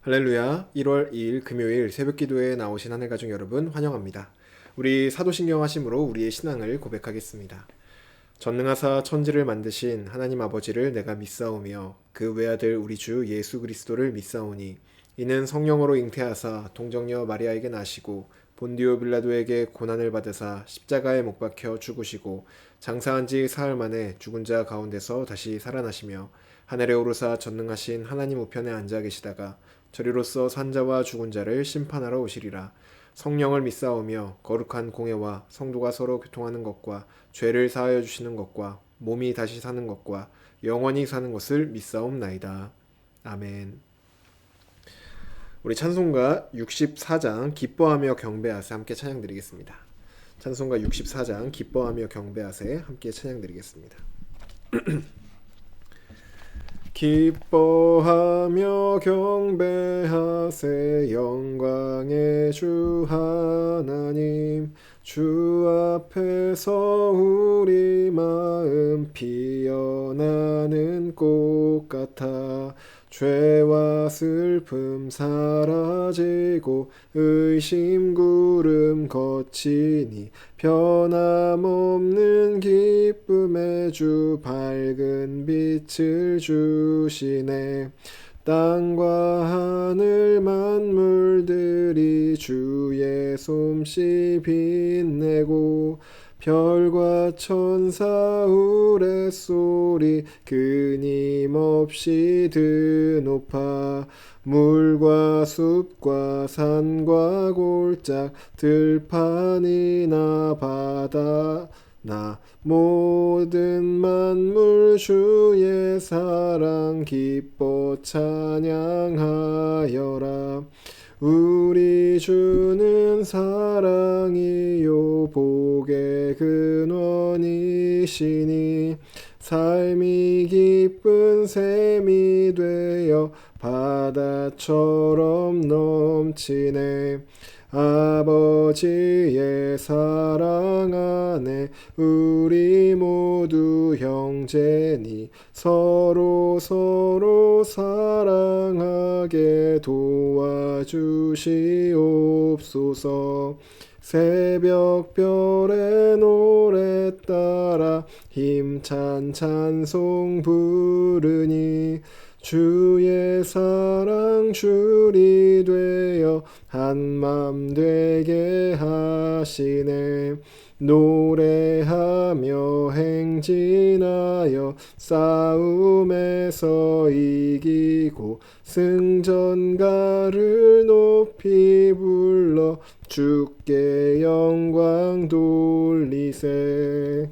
할렐루야. 1월 2일 금요일 새벽기도에 나오신 하늘가족 여러분 환영합니다. 우리 사도신경 하심으로 우리의 신앙을 고백하겠습니다. 전능하사 천지를 만드신 하나님 아버지를 내가 믿사오며 그 외아들 우리 주 예수 그리스도를 믿사오니 이는 성령으로 잉태하사 동정녀 마리아에게 나시고 본디오 빌라도에게 고난을 받으사 십자가에 못 박혀 죽으시고 장사한 지 사흘 만에 죽은 자 가운데서 다시 살아나시며 하늘에 오르사 전능하신 하나님 우편에 앉아 계시다가 저리로서 산자와 죽은 자를 심판하러 오시리라. 성령을 믿사오며 거룩한 공회와 성도가 서로 교통하는 것과 죄를 사하여 주시는 것과 몸이 다시 사는 것과 영원히 사는 것을 믿사옵나이다. 아멘. 우리 찬송가 64장 기뻐하며 경배하세 함께 찬양드리겠습니다. 찬송가 64장 기뻐하며 경배하세 함께 찬양드리겠습니다. 기뻐하며 경배하세 영광의 주 하나님 주 앞에서 우리 마음 피어나는 꽃 같아 죄와 슬픔 사라지고 의심 구름 거치니 변함없는 기쁨의 주 밝은 빛을 주시네. 땅과 하늘 만물들이 주의 솜씨 빛내고 별과 천사 우레소리 끊임없이 드높아 물과 숲과 산과 골짝 들판이나 바다나 모든 만물 주의 사랑 기뻐 찬양하여라. 우리 주는 사랑이요 복의 근원이시니 삶이 기쁜 샘이 되어 바다처럼 넘치네. 아버지의 사랑 안에 우리 모두 형제니 서로 사랑하게 도와주시옵소서. 새벽별의 노래 따라 힘찬 찬송 부르니 주의 사랑 줄이 되어 한맘 되게 하시네. 노래하며 행진하여 싸움에서 이기고 승전가를 높이 불러 주께 영광 돌리세.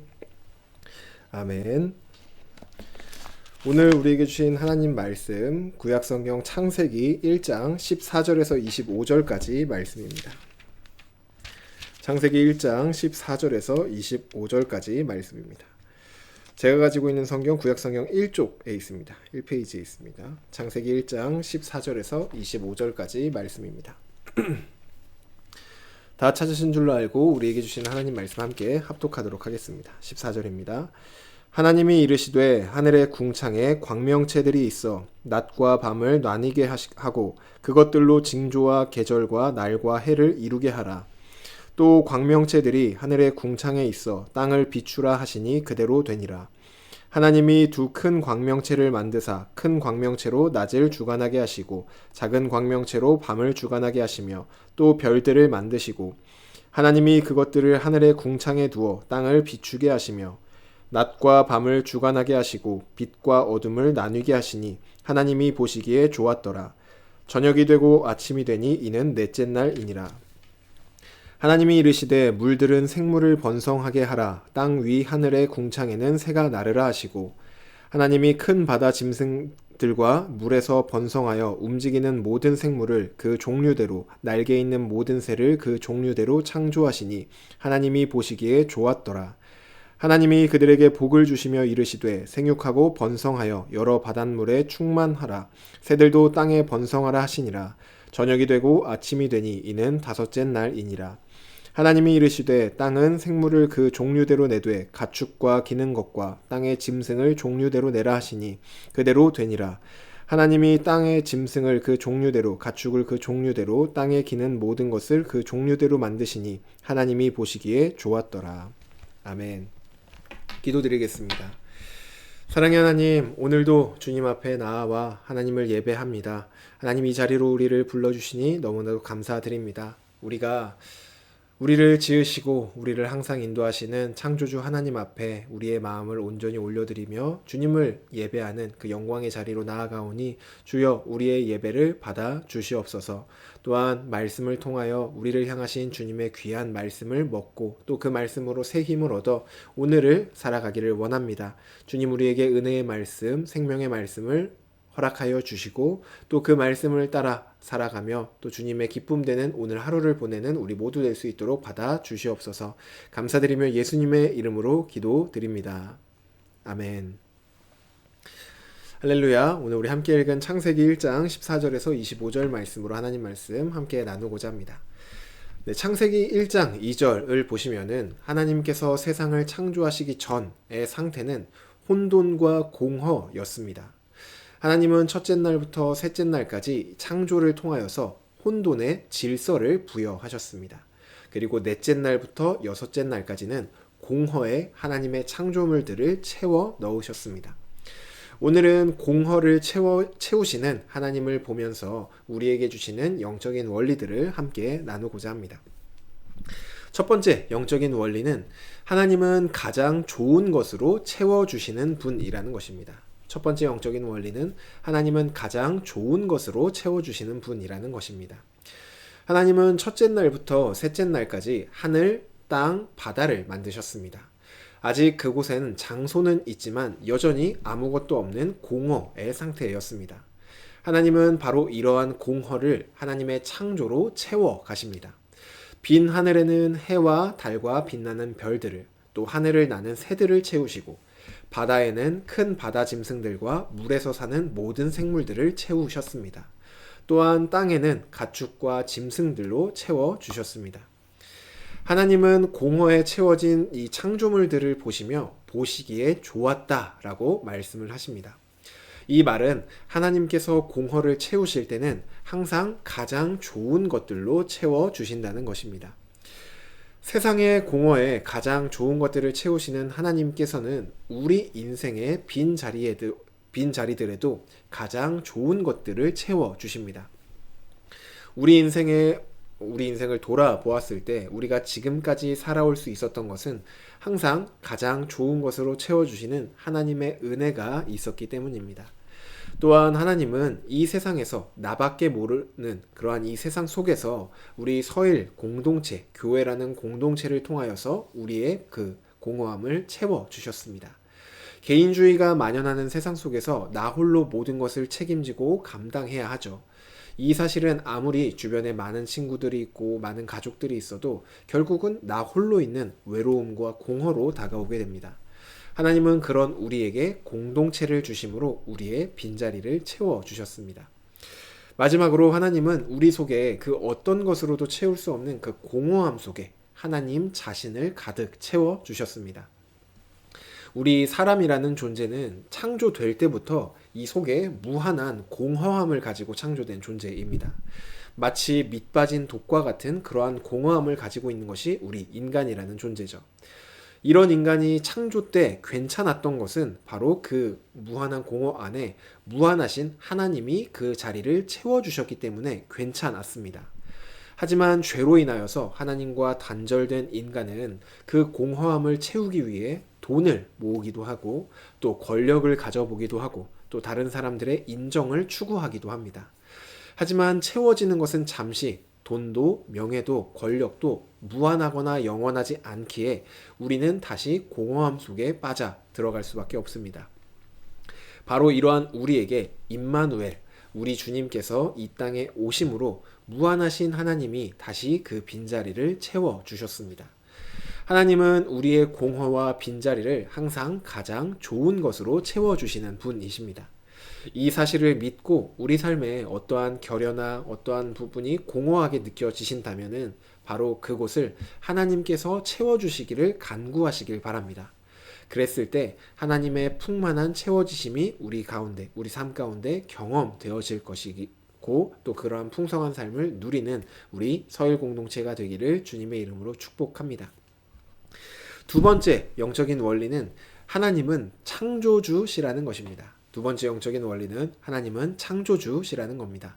아멘. 오늘 우리에게 주신 하나님 말씀 구약성경 창세기 1장 14절에서 25절까지 말씀입니다. 창세기 1장 14절에서 25절까지 말씀입니다. 제가 가지고 있는 성경 구약성경 1쪽에 있습니다. 1페이지에 있습니다. 창세기 1장 14절에서 25절까지 말씀입니다. 다 찾으신 줄로 알고 우리에게 주신 하나님 말씀 함께 합독하도록 하겠습니다. 14절입니다. 하나님이 이르시되 하늘의 궁창에 광명체들이 있어 낮과 밤을 나뉘게 하고 그것들로 징조와 계절과 날과 해를 이루게 하라. 또 광명체들이 하늘의 궁창에 있어 땅을 비추라 하시니 그대로 되니라. 하나님이 두 큰 광명체를 만드사 큰 광명체로 낮을 주관하게 하시고 작은 광명체로 밤을 주관하게 하시며 또 별들을 만드시고 하나님이 그것들을 하늘의 궁창에 두어 땅을 비추게 하시며 낮과 밤을 주관하게 하시고 빛과 어둠을 나뉘게 하시니 하나님이 보시기에 좋았더라. 저녁이 되고 아침이 되니 이는 넷째 날이니라. 하나님이 이르시되 물들은 생물을 번성하게 하라. 땅 위 하늘의 궁창에는 새가 나르라 하시고 하나님이 큰 바다 짐승들과 물에서 번성하여 움직이는 모든 생물을 그 종류대로 날개 있는 모든 새를 그 종류대로 창조하시니 하나님이 보시기에 좋았더라. 하나님이 그들에게 복을 주시며 이르시되 생육하고 번성하여 여러 바닷물에 충만하라. 새들도 땅에 번성하라 하시니라. 저녁이 되고 아침이 되니 이는 다섯째 날이니라. 하나님이 이르시되 땅은 생물을 그 종류대로 내되 가축과 기는 것과 땅의 짐승을 종류대로 내라 하시니 그대로 되니라. 하나님이 땅의 짐승을 그 종류대로 가축을 그 종류대로 땅에 기는 모든 것을 그 종류대로 만드시니 하나님이 보시기에 좋았더라. 아멘. 기도드리겠습니다. 사랑의 하나님, 오늘도 주님 앞에 나아와 하나님을 예배합니다. 하나님, 이 자리로 우리를 불러주시니 너무나도 감사드립니다. 우리를 지으시고 우리를 항상 인도하시는 창조주 하나님 앞에 우리의 마음을 온전히 올려드리며 주님을 예배하는 그 영광의 자리로 나아가오니 주여 우리의 예배를 받아 주시옵소서. 또한 말씀을 통하여 우리를 향하신 주님의 귀한 말씀을 먹고 또 그 말씀으로 새 힘을 얻어 오늘을 살아가기를 원합니다. 주님, 우리에게 은혜의 말씀, 생명의 말씀을 허락하여 주시고 또 그 말씀을 따라 살아가며 또 주님의 기쁨 되는 오늘 하루를 보내는 우리 모두 될 수 있도록 받아 주시옵소서. 감사드리며 예수님의 이름으로 기도드립니다. 아멘. 할렐루야. 오늘 우리 함께 읽은 창세기 1장 14절에서 25절 말씀으로 하나님 말씀 함께 나누고자 합니다. 네, 창세기 1장 2절을 보시면은 하나님께서 세상을 창조하시기 전의 상태는 혼돈과 공허였습니다. 하나님은 첫째 날부터 셋째 날까지 창조를 통하여서 혼돈의 질서를 부여하셨습니다. 그리고 넷째 날부터 여섯째 날까지는 공허에 하나님의 창조물들을 채워 넣으셨습니다. 오늘은 공허를 채우시는 하나님을 보면서 우리에게 주시는 영적인 원리들을 함께 나누고자 합니다. 첫 번째 영적인 원리는 하나님은 가장 좋은 것으로 채워주시는 분이라는 것입니다. 첫 번째 영적인 원리는 하나님은 가장 좋은 것으로 채워주시는 분이라는 것입니다. 하나님은 첫째 날부터 셋째 날까지 하늘, 땅, 바다를 만드셨습니다. 아직 그곳에는 장소는 있지만 여전히 아무것도 없는 공허의 상태였습니다. 하나님은 바로 이러한 공허를 하나님의 창조로 채워 가십니다. 빈 하늘에는 해와 달과 빛나는 별들을, 또 하늘을 나는 새들을 채우시고 바다에는 큰 바다 짐승들과 물에서 사는 모든 생물들을 채우셨습니다. 또한 땅에는 가축과 짐승들로 채워주셨습니다. 하나님은 공허에 채워진 이 창조물들을 보시며 보시기에 좋았다라고 말씀을 하십니다. 이 말은 하나님께서 공허를 채우실 때는 항상 가장 좋은 것들로 채워주신다는 것입니다. 세상의 공허에 가장 좋은 것들을 채우시는 하나님께서는 우리 인생의 빈 자리들에도 가장 좋은 것들을 채워주십니다. 우리 인생을 돌아보았을 때 우리가 지금까지 살아올 수 있었던 것은 항상 가장 좋은 것으로 채워주시는 하나님의 은혜가 있었기 때문입니다. 또한 하나님은 이 세상에서 나밖에 모르는 그러한 이 세상 속에서 우리 서일 공동체, 교회라는 공동체를 통하여서 우리의 그 공허함을 채워주셨습니다. 개인주의가 만연하는 세상 속에서 나 홀로 모든 것을 책임지고 감당해야 하죠. 이 사실은 아무리 주변에 많은 친구들이 있고 많은 가족들이 있어도 결국은 나 홀로 있는 외로움과 공허로 다가오게 됩니다. 하나님은 그런 우리에게 공동체를 주심으로 우리의 빈자리를 채워주셨습니다. 마지막으로 하나님은 우리 속에 그 어떤 것으로도 채울 수 없는 그 공허함 속에 하나님 자신을 가득 채워주셨습니다. 우리 사람이라는 존재는 창조될 때부터 이 속에 무한한 공허함을 가지고 창조된 존재입니다. 마치 밑 빠진 독과 같은 그러한 공허함을 가지고 있는 것이 우리 인간이라는 존재죠. 이런 인간이 창조 때 괜찮았던 것은 바로 그 무한한 공허 안에 무한하신 하나님이 그 자리를 채워주셨기 때문에 괜찮았습니다. 하지만 죄로 인하여서 하나님과 단절된 인간은 그 공허함을 채우기 위해 돈을 모으기도 하고 또 권력을 가져보기도 하고 또 다른 사람들의 인정을 추구하기도 합니다. 하지만 채워지는 것은 잠시, 돈도 명예도 권력도 무한하거나 영원하지 않기에 우리는 다시 공허함 속에 빠져 들어갈 수밖에 없습니다. 바로 이러한 우리에게 임마누엘, 우리 주님께서 이 땅에 오심으로 무한하신 하나님이 다시 그 빈자리를 채워주셨습니다. 하나님은 우리의 공허와 빈자리를 항상 가장 좋은 것으로 채워주시는 분이십니다. 이 사실을 믿고 우리 삶에 어떠한 결여나 어떠한 부분이 공허하게 느껴지신다면은 바로 그곳을 하나님께서 채워주시기를 간구하시길 바랍니다. 그랬을 때 하나님의 풍만한 채워지심이 우리 가운데, 우리 삶 가운데 경험되어질 것이고 또 그러한 풍성한 삶을 누리는 우리 서일 공동체가 되기를 주님의 이름으로 축복합니다. 두 번째 영적인 원리는 하나님은 창조주시라는 것입니다. 두 번째 영적인 원리는 하나님은 창조주시라는 겁니다.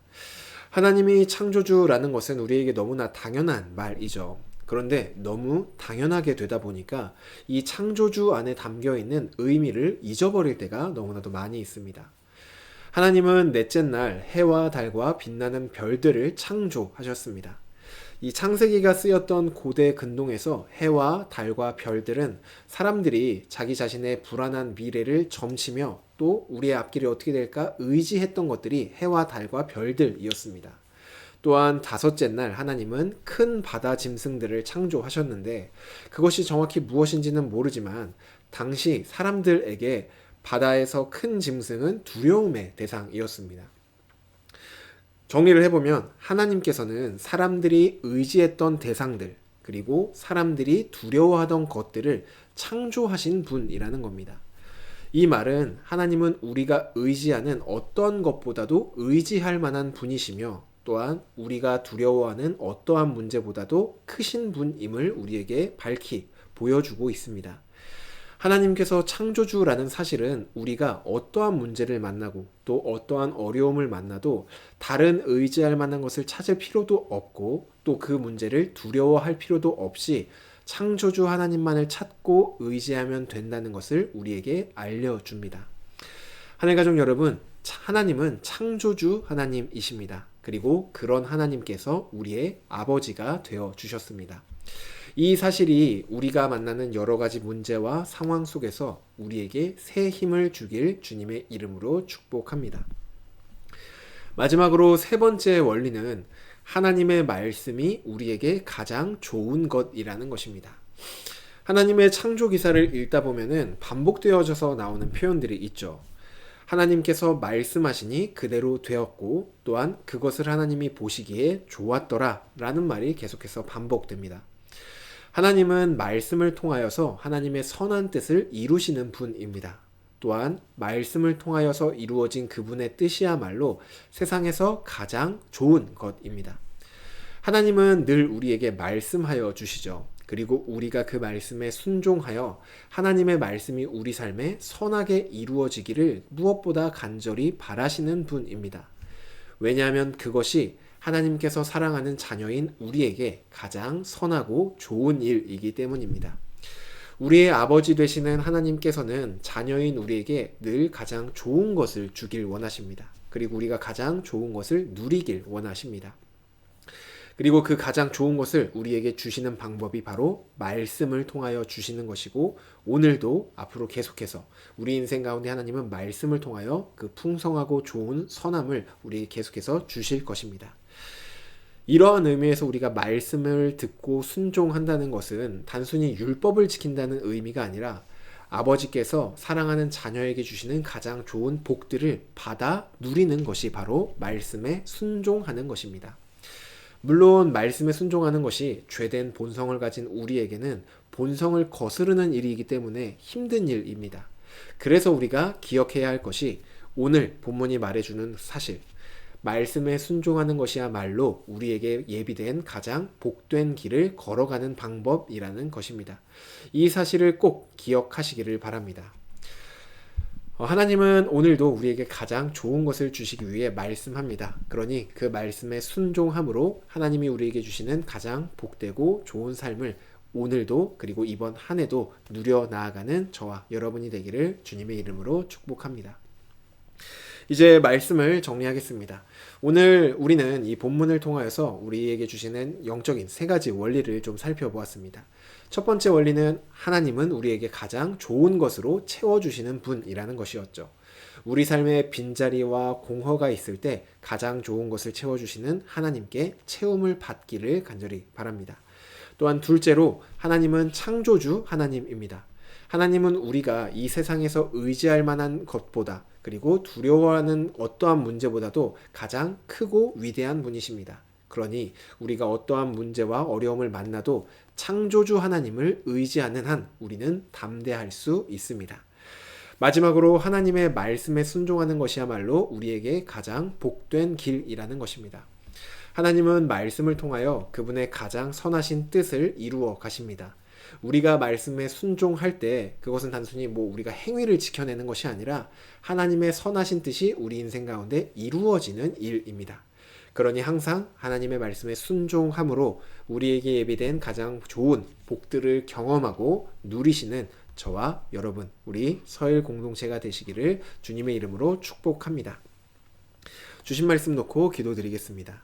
하나님이 창조주라는 것은 우리에게 너무나 당연한 말이죠. 그런데 너무 당연하게 되다 보니까 이 창조주 안에 담겨 있는 의미를 잊어버릴 때가 너무나도 많이 있습니다. 하나님은 넷째 날 해와 달과 빛나는 별들을 창조하셨습니다. 이 창세기가 쓰였던 고대 근동에서 해와 달과 별들은 사람들이 자기 자신의 불안한 미래를 점치며 또 우리의 앞길이 어떻게 될까 의지했던 것들이 해와 달과 별들이었습니다. 또한 다섯째 날 하나님은 큰 바다 짐승들을 창조하셨는데 그것이 정확히 무엇인지는 모르지만 당시 사람들에게 바다에서 큰 짐승은 두려움의 대상이었습니다. 정리를 해보면 하나님께서는 사람들이 의지했던 대상들 그리고 사람들이 두려워하던 것들을 창조하신 분이라는 겁니다. 이 말은 하나님은 우리가 의지하는 어떤 것보다도 의지할 만한 분이시며 또한 우리가 두려워하는 어떠한 문제보다도 크신 분임을 우리에게 밝히 보여주고 있습니다. 하나님께서 창조주라는 사실은 우리가 어떠한 문제를 만나고 또 어떠한 어려움을 만나도 다른 의지할 만한 것을 찾을 필요도 없고 또 그 문제를 두려워할 필요도 없이 창조주 하나님만을 찾고 의지하면 된다는 것을 우리에게 알려줍니다. 하늘가족 여러분, 하나님은 창조주 하나님이십니다. 그리고 그런 하나님께서 우리의 아버지가 되어 주셨습니다. 이 사실이 우리가 만나는 여러 가지 문제와 상황 속에서 우리에게 새 힘을 주길 주님의 이름으로 축복합니다. 마지막으로 세 번째 원리는 하나님의 말씀이 우리에게 가장 좋은 것이라는 것입니다. 하나님의 창조 기사를 읽다 보면은 반복되어져서 나오는 표현들이 있죠. 하나님께서 말씀하시니 그대로 되었고 또한 그것을 하나님이 보시기에 좋았더라 라는 말이 계속해서 반복됩니다. 하나님은 말씀을 통하여서 하나님의 선한 뜻을 이루시는 분입니다. 또한 말씀을 통하여서 이루어진 그분의 뜻이야말로 세상에서 가장 좋은 것입니다. 하나님은 늘 우리에게 말씀하여 주시죠. 그리고 우리가 그 말씀에 순종하여 하나님의 말씀이 우리 삶에 선하게 이루어지기를 무엇보다 간절히 바라시는 분입니다. 왜냐하면 그것이 하나님께서 사랑하는 자녀인 우리에게 가장 선하고 좋은 일이기 때문입니다. 우리의 아버지 되시는 하나님께서는 자녀인 우리에게 늘 가장 좋은 것을 주길 원하십니다. 그리고 우리가 가장 좋은 것을 누리길 원하십니다. 그리고 그 가장 좋은 것을 우리에게 주시는 방법이 바로 말씀을 통하여 주시는 것이고 오늘도 앞으로 계속해서 우리 인생 가운데 하나님은 말씀을 통하여 그 풍성하고 좋은 선함을 우리에게 계속해서 주실 것입니다. 이러한 의미에서 우리가 말씀을 듣고 순종한다는 것은 단순히 율법을 지킨다는 의미가 아니라 아버지께서 사랑하는 자녀에게 주시는 가장 좋은 복들을 받아 누리는 것이 바로 말씀에 순종하는 것입니다. 물론 말씀에 순종하는 것이 죄된 본성을 가진 우리에게는 본성을 거스르는 일이기 때문에 힘든 일입니다. 그래서 우리가 기억해야 할 것이 오늘 본문이 말해주는 사실, 말씀에 순종하는 것이야말로 우리에게 예비된 가장 복된 길을 걸어가는 방법이라는 것입니다. 이 사실을 꼭 기억하시기를 바랍니다. 하나님은 오늘도 우리에게 가장 좋은 것을 주시기 위해 말씀합니다. 그러니 그 말씀에 순종함으로 하나님이 우리에게 주시는 가장 복되고 좋은 삶을 오늘도 그리고 이번 한 해도 누려 나아가는 저와 여러분이 되기를 주님의 이름으로 축복합니다. 이제 말씀을 정리하겠습니다. 오늘 우리는 이 본문을 통하여서 우리에게 주시는 영적인 세 가지 원리를 좀 살펴보았습니다. 첫 번째 원리는 하나님은 우리에게 가장 좋은 것으로 채워주시는 분이라는 것이었죠. 우리 삶에 빈자리와 공허가 있을 때 가장 좋은 것을 채워주시는 하나님께 채움을 받기를 간절히 바랍니다. 또한 둘째로 하나님은 창조주 하나님입니다. 하나님은 우리가 이 세상에서 의지할 만한 것보다 그리고 두려워하는 어떠한 문제보다도 가장 크고 위대한 분이십니다. 그러니 우리가 어떠한 문제와 어려움을 만나도 창조주 하나님을 의지하는 한 우리는 담대할 수 있습니다. 마지막으로 하나님의 말씀에 순종하는 것이야말로 우리에게 가장 복된 길이라는 것입니다. 하나님은 말씀을 통하여 그분의 가장 선하신 뜻을 이루어 가십니다. 우리가 말씀에 순종할 때 그것은 단순히 우리가 행위를 지켜내는 것이 아니라 하나님의 선하신 뜻이 우리 인생 가운데 이루어지는 일입니다. 그러니 항상 하나님의 말씀에 순종함으로 우리에게 예비된 가장 좋은 복들을 경험하고 누리시는 저와 여러분, 우리 서일 공동체가 되시기를 주님의 이름으로 축복합니다. 주신 말씀 놓고 기도드리겠습니다.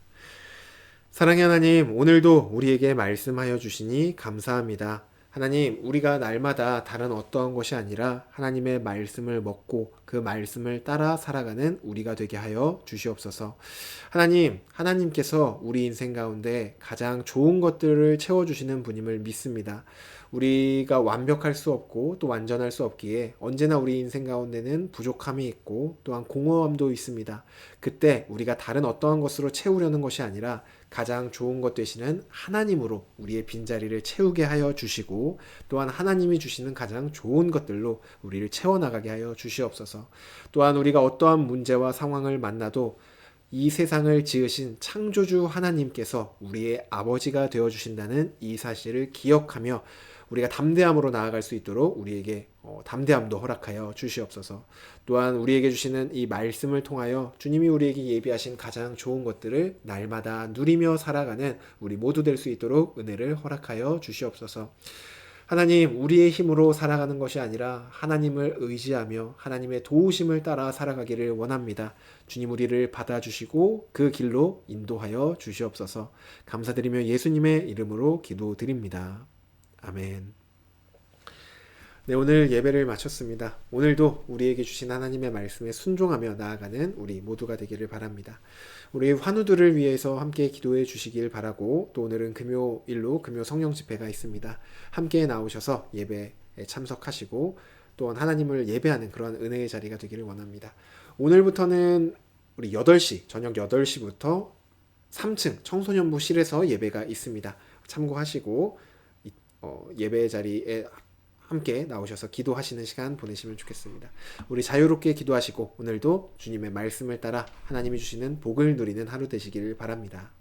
사랑의 하나님, 오늘도 우리에게 말씀하여 주시니 감사합니다. 하나님, 우리가 날마다 다른 어떠한 것이 아니라 하나님의 말씀을 먹고 그 말씀을 따라 살아가는 우리가 되게 하여 주시옵소서. 하나님, 하나님께서 우리 인생 가운데 가장 좋은 것들을 채워주시는 분임을 믿습니다. 우리가 완벽할 수 없고 또 완전할 수 없기에 언제나 우리 인생 가운데는 부족함이 있고 또한 공허함도 있습니다. 그때 우리가 다른 어떠한 것으로 채우려는 것이 아니라 가장 좋은 것 되시는 하나님으로 우리의 빈자리를 채우게 하여 주시고 또한 하나님이 주시는 가장 좋은 것들로 우리를 채워나가게 하여 주시옵소서. 또한 우리가 어떠한 문제와 상황을 만나도 이 세상을 지으신 창조주 하나님께서 우리의 아버지가 되어주신다는 이 사실을 기억하며 우리가 담대함으로 나아갈 수 있도록 우리에게 담대함도 허락하여 주시옵소서. 또한 우리에게 주시는 이 말씀을 통하여 주님이 우리에게 예비하신 가장 좋은 것들을 날마다 누리며 살아가는 우리 모두 될 수 있도록 은혜를 허락하여 주시옵소서. 하나님, 우리의 힘으로 살아가는 것이 아니라 하나님을 의지하며 하나님의 도우심을 따라 살아가기를 원합니다. 주님, 우리를 받아주시고 그 길로 인도하여 주시옵소서. 감사드리며 예수님의 이름으로 기도드립니다. 아멘. 네, 오늘 예배를 마쳤습니다. 오늘도 우리에게 주신 하나님의 말씀에 순종하며 나아가는 우리 모두가 되기를 바랍니다. 우리 환우들을 위해서 함께 기도해 주시길 바라고, 또 오늘은 금요일로 금요 성령 집회가 있습니다. 함께 나오셔서 예배에 참석하시고 또한 하나님을 예배하는 그런 은혜의 자리가 되기를 원합니다. 오늘부터는 우리 8시, 저녁 8시부터 3층 청소년부실에서 예배가 있습니다. 참고하시고 예배 자리에 함께 나오셔서 기도하시는 시간 보내시면 좋겠습니다. 우리 자유롭게 기도하시고 오늘도 주님의 말씀을 따라 하나님이 주시는 복을 누리는 하루 되시기를 바랍니다.